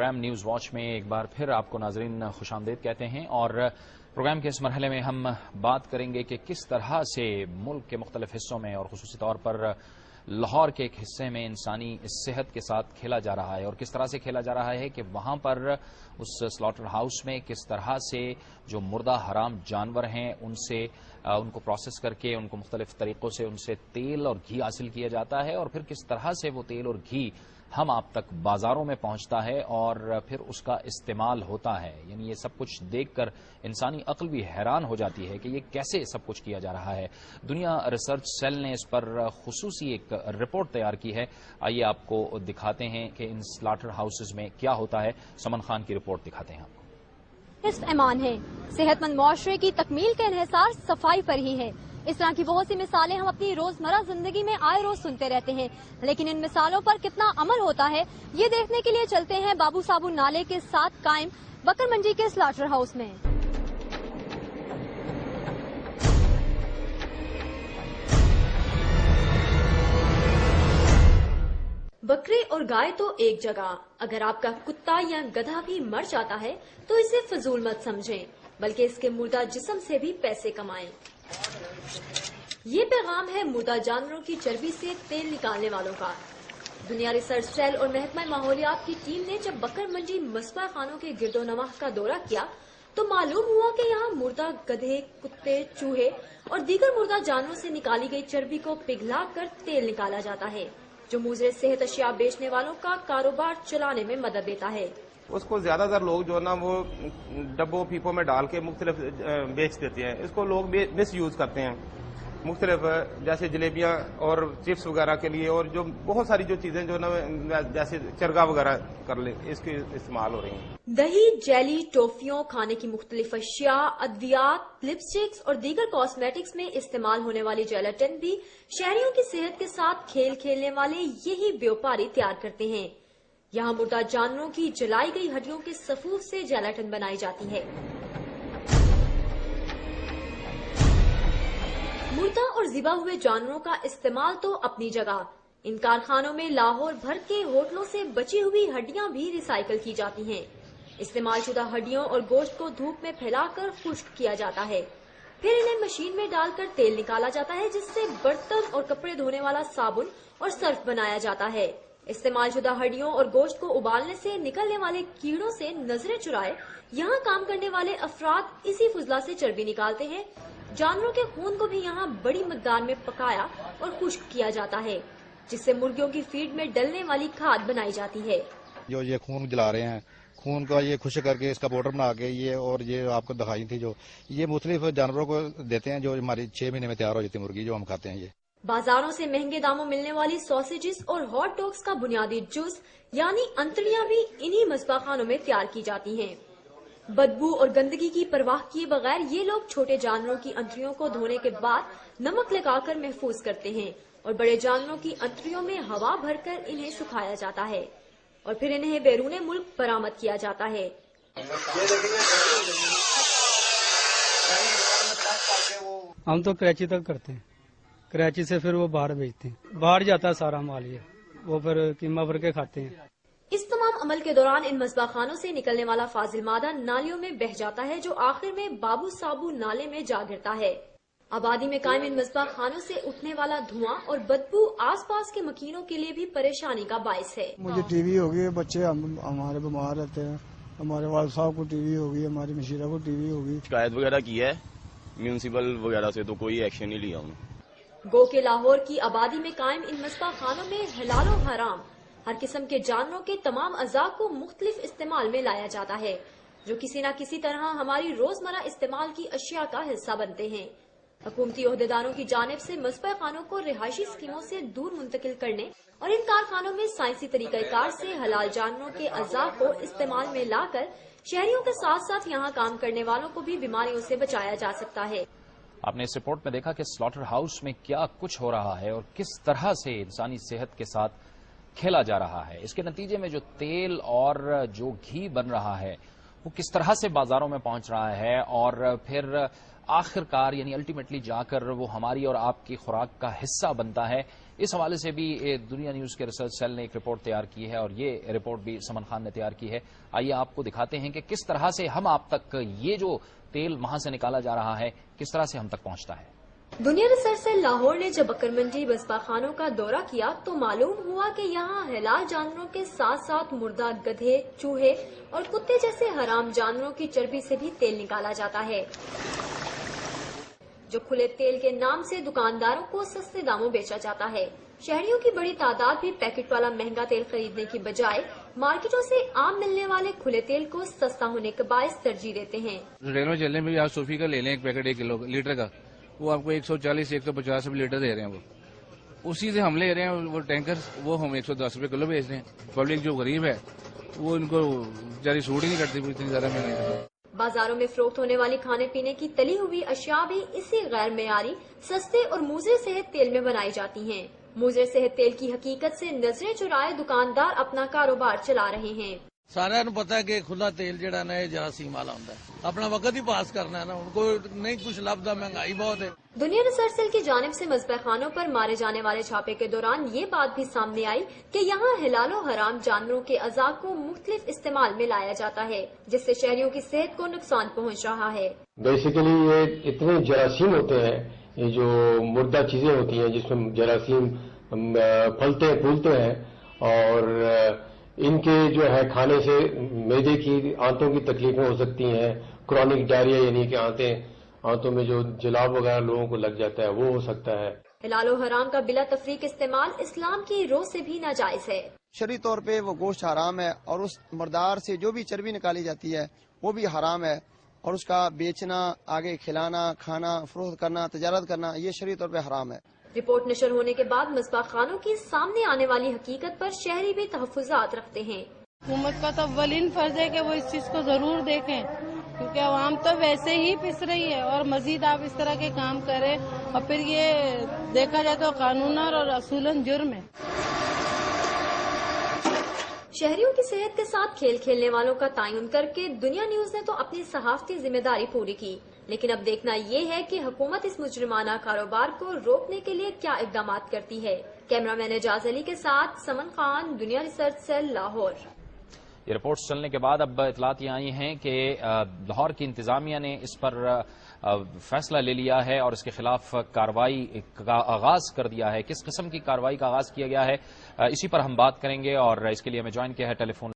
Programme news watch میں ایک بار پھر آپ کو ناظرین خوش آمدید کہتے ہیں، اور پروگرام کے اس مرحلے میں ہم بات کریں گے کہ کس طرح سے ملک کے مختلف حصوں میں اور خصوصی طور پر لاہور کے ایک حصے میں انسانی صحت کے ساتھ کھیلا جا رہا ہے، اور کس طرح سے کھیلا جا رہا ہے کہ وہاں پر اس سلاٹر ہاؤس میں کس طرح سے جو مردہ حرام جانور ہیں ان کو پروسیس کر کے ان کو مختلف طریقوں سے ان سے تیل اور گھی حاصل کیا جاتا ہے، اور پھر کس طرح سے وہ تیل اور گھی ہم آپ تک بازاروں میں پہنچتا ہے اور پھر اس کا استعمال ہوتا ہے۔ یعنی یہ سب کچھ دیکھ کر انسانی عقل بھی حیران ہو جاتی ہے کہ یہ کیسے سب کچھ کیا جا رہا ہے۔ دنیا ریسرچ سیل نے اس پر خصوصی ایک رپورٹ تیار کی ہے، آئیے آپ کو دکھاتے ہیں کہ ان سلاٹر ہاؤسز میں کیا ہوتا ہے۔ سمن خان کی رپورٹ دکھاتے ہیں آپ کو۔ حفظ ایمان ہے، صحت مند معاشرے کی تکمیل کا انحصار صفائی پر ہی ہے۔ اس طرح کی بہت سی مثالیں ہم اپنی روزمرہ زندگی میں آئے روز سنتے رہتے ہیں، لیکن ان مثالوں پر کتنا عمل ہوتا ہے یہ دیکھنے کے لیے چلتے ہیں بابو صابو نالے کے ساتھ قائم بکر منڈی کے سلاٹر ہاؤس میں۔ بکرے اور گائے تو ایک جگہ، اگر آپ کا کتا یا گدھا بھی مر جاتا ہے تو اسے فضول مت سمجھیں، بلکہ اس کے مردہ جسم سے بھی پیسے کمائیں۔ یہ پیغام ہے مردہ جانوروں کی چربی سے تیل نکالنے والوں کا۔ دنیا ریسرچ سیل اور محکمہ ماحولیات کی ٹیم نے جب بکر منڈی مصباح خانوں کے گرد و نواح کا دورہ کیا تو معلوم ہوا کہ یہاں مردہ گدھے، کتے، چوہے اور دیگر مردہ جانوروں سے نکالی گئی چربی کو پگھلا کر تیل نکالا جاتا ہے، جو مضر صحت اشیاء بیچنے والوں کا کاروبار چلانے میں مدد دیتا ہے۔ اس کو زیادہ تر لوگ جو ہے نا وہ ڈبوں پیپوں میں ڈال کے مختلف بیچ دیتے ہیں، اس کو لوگ مس یوز کرتے ہیں مختلف، جیسے جلیبیاں اور چپس وغیرہ کے لیے، اور جو بہت ساری جو چیزیں جو نا جیسے چرگا وغیرہ کر لیں اس کے استعمال ہو رہی ہیں۔ دہی، جیلی، ٹافیوں، کھانے کی مختلف اشیاء، ادویات، لپسٹکس اور دیگر کاسمیٹکس میں استعمال ہونے والی جیلاٹن بھی شہریوں کی صحت کے ساتھ کھیل کھیلنے والے یہی بیوپاری تیار کرتے ہیں۔ یہاں مردہ جانوروں کی جلائی گئی ہڈیوں کے صفوف سے جیلاٹن بنائی جاتی ہے۔ مردہ اور ذبح ہوئے جانوروں کا استعمال تو اپنی جگہ، ان کارخانوں میں لاہور بھر کے ہوٹلوں سے بچی ہوئی ہڈیاں بھی ریسائیکل کی جاتی ہیں۔ استعمال شدہ ہڈیوں اور گوشت کو دھوپ میں پھیلا کر خشک کیا جاتا ہے، پھر انہیں مشین میں ڈال کر تیل نکالا جاتا ہے، جس سے برتن اور کپڑے دھونے والا صابن اور سرف بنایا جاتا ہے۔ استعمال شدہ ہڈیوں اور گوشت کو ابالنے سے نکلنے والے کیڑوں سے نظریں چرائے یہاں کام کرنے والے افراد اسی فضلہ سے چربی نکالتے ہیں۔ جانوروں کے خون کو بھی یہاں بڑی مقدار میں پکایا اور خشک کیا جاتا ہے، جس سے مرغیوں کی فیڈ میں ڈلنے والی کھاد بنائی جاتی ہے۔ جو یہ خون جلا رہے ہیں، خون کا یہ خشک کر کے اس کا پاؤڈر بنا کے یہ، اور یہ آپ کو دکھائی تھی جو یہ مختلف جانوروں کو دیتے ہیں، جو ہماری 6 مہینے میں تیار ہو جاتی ہے مرغی جو ہم کھاتے ہیں۔ یہ بازاروں سے مہنگے داموں ملنے والی سوسیجز اور ہاٹ ڈاگز کا بنیادی جز یعنی انتڑیاں بھی انہی مصباح خانوں میں تیار کی جاتی ہیں۔ بدبو اور گندگی کی پرواہ کیے بغیر یہ لوگ چھوٹے جانوروں کی انتڑیوں کو دھونے کے بعد نمک لگا کر محفوظ کرتے ہیں، اور بڑے جانوروں کی انتڑیوں میں ہوا بھر کر انہیں سکھایا جاتا ہے، اور پھر انہیں بیرون ملک برآمد کیا جاتا ہے۔ ہم تو کراچی تک کرتے ہیں، کراچی سے پھر وہ باہر بھیجتے ہیں، باہر جاتا ہے سارا مال، یہ وہ پھر قیمہ بھر کے کھاتے ہیں۔ اس تمام عمل کے دوران ان مصباح خانوں سے نکلنے والا فاضل مادہ نالیوں میں بہہ جاتا ہے، جو آخر میں بابو صابو نالے میں جا گرتا ہے۔ آبادی میں قائم ان مصباح خانوں سے اٹھنے والا دھواں اور بدبو آس پاس کے مکینوں کے لیے بھی پریشانی کا باعث ہے۔ مجھے ٹی وی ہوگی، بچے ہمارے بیمار رہتے ہیں، ہمارے والد صاحب کو ٹی وی ہوگی، ہماری مشیرہ کو ٹی وی ہوگی۔ شکایت وغیرہ کی ہے میونسپل وغیرہ سے، تو کوئی ایکشن نہیں لیا انہوں نے۔ گو کہ لاہور کی آبادی میں قائم ان مصباح خانوں میں حلال و حرام ہر قسم کے جانوروں کے تمام اعضاء کو مختلف استعمال میں لایا جاتا ہے، جو کسی نہ کسی طرح ہماری روزمرہ استعمال کی اشیاء کا حصہ بنتے ہیں۔ حکومتی عہدیداروں کی جانب سے مصباح خانوں کو رہائشی اسکیموں سے دور منتقل کرنے اور ان کارخانوں میں سائنسی طریقہ کار سے حلال جانوروں کے اعضاء کو استعمال میں لا کر شہریوں کے ساتھ ساتھ یہاں کام کرنے والوں کو بھی بیماریوں سے بچایا جا سکتا ہے۔ آپ نے اس رپورٹ میں دیکھا کہ سلاٹر ہاؤس میں کیا کچھ ہو رہا ہے اور کس طرح سے انسانی صحت کے ساتھ کھیلا جا رہا ہے۔ اس کے نتیجے میں جو تیل اور جو گھی بن رہا ہے وہ کس طرح سے بازاروں میں پہنچ رہا ہے، اور پھر آخر کار یعنی الٹیمیٹلی جا کر وہ ہماری اور آپ کی خوراک کا حصہ بنتا ہے، اس حوالے سے بھی دنیا نیوز کے ریسرچ سیل نے ایک رپورٹ تیار کی ہے اور یہ رپورٹ بھی سمن خان نے تیار کی ہے. آئیے آپ کو دکھاتے ہیں کہ کس طرح سے ہم آپ تک یہ جو تیل وہاں سے نکالا جا رہا ہے کس طرح سے ہم تک پہنچتا ہے. دنیا ریسرچ سیل لاہور نے جب بکر منڈی بسپا خانوں کا دورہ کیا تو معلوم ہوا کہ یہاں حلال جانوروں کے ساتھ ساتھ مردہ گدھے، چوہے اور کتے جیسے حرام جانوروں کی چربی سے بھی تیل نکالا جاتا ہے، جو کھلے تیل کے نام سے دکانداروں کو سستے داموں بیچا جاتا ہے. شہریوں کی بڑی تعداد بھی پیکٹ والا مہنگا تیل خریدنے کی بجائے مارکیٹوں سے عام ملنے والے کھلے تیل کو سستا ہونے کے باعث ترجیح دیتے ہیں. ریلوے چلنے میں بھی آپ صوفی کا لے لیں ایک پیکٹ 1 کلو لیٹر کا، وہ آپ کو 140 150 روپے لیٹر دے رہے ہیں. وہ اسی سے ہم لے رہے ہیں وہ ٹینکر، وہ ہم 110 روپے کلو بیچ رہے ہیں. پبلک جو غریب ہے وہ ان کو جاری سوٹ ہی نہیں کرتی اتنی زیادہ مہنگائی. بازاروں میں فروخت ہونے والی کھانے پینے کی تلی ہوئی اشیاء بھی اسی غیر معیاری، سستے اور مضر صحت تیل میں بنائی جاتی ہیں. مضر صحت تیل کی حقیقت سے نظریں چرائے دکاندار اپنا کاروبار چلا رہے ہیں. سارا نو پتا ہے کہ کھلا تیل جڑا نا جراثیم والا ہوتا ہے، اپنا وقت ہی پاس کرنا ہے نا، ان کو نہیں کچھ لبدا، مہنگائی بہت ہے. دنیا ریسرچ سیل کی جانب سے مذبح خانوں پر مارے جانے والے چھاپے کے دوران یہ بات بھی سامنے آئی کہ یہاں حلال و حرام جانوروں کے اعضاء کو مختلف استعمال میں لایا جاتا ہے، جس سے شہریوں کی صحت کو نقصان پہنچ رہا ہے. بیسیکلی یہ اتنے جراثیم ہوتے ہیں، یہ جو مردہ چیزیں ہوتی ہیں جس میں جراثیم پھلتے ہیں پھولتے ہیں، اور ان کے جو ہے کھانے سے معدے کی آنتوں کی تکلیفیں ہو سکتی ہیں. کرونک ڈائریا یعنی کہ آنتوں میں جو جلاب وغیرہ لوگوں کو لگ جاتا ہے وہ ہو سکتا ہے. حلال و حرام کا بلا تفریق استعمال اسلام کی روح سے بھی ناجائز ہے. شرعی طور پہ وہ گوشت حرام ہے، اور اس مردار سے جو بھی چربی نکالی جاتی ہے وہ بھی حرام ہے، اور اس کا بیچنا، آگے کھلانا، کھانا، فروخت کرنا، تجارت کرنا یہ شرعی طور پہ حرام ہے. رپورٹ نشر ہونے کے بعد مذبح خانوں کی سامنے آنے والی حقیقت پر شہری بھی تحفظات رکھتے ہیں. حکومت کا تو اولین فرض ہے کہ وہ اس چیز کو ضرور دیکھیں، کیونکہ عوام تو ویسے ہی پس رہی ہے، اور مزید آپ اس طرح کے کام کریں اور پھر یہ دیکھا جائے تو قانوناً اور اصولاً جرم ہے. شہریوں کی صحت کے ساتھ کھیل کھیلنے والوں کا تعین کر کے دنیا نیوز نے تو اپنی صحافتی ذمہ داری پوری کی، لیکن اب دیکھنا یہ ہے کہ حکومت اس مجرمانہ کاروبار کو روکنے کے لیے کیا اقدامات کرتی ہے. کیمرہ مین اعجاز علی کے ساتھ سمن خان، دنیا ریسرچ سیل، لاہور. یہ رپورٹس چلنے کے بعد اب اطلاعات یہ آئی ہیں کہ لاہور کی انتظامیہ نے اس پر فیصلہ لے لیا ہے اور اس کے خلاف کارروائی کا آغاز کر دیا ہے. کس قسم کی کارروائی کا آغاز کیا گیا ہے اسی پر ہم بات کریں گے، اور اس کے لیے ہمیں جوائن کیا ہے ٹیلی فون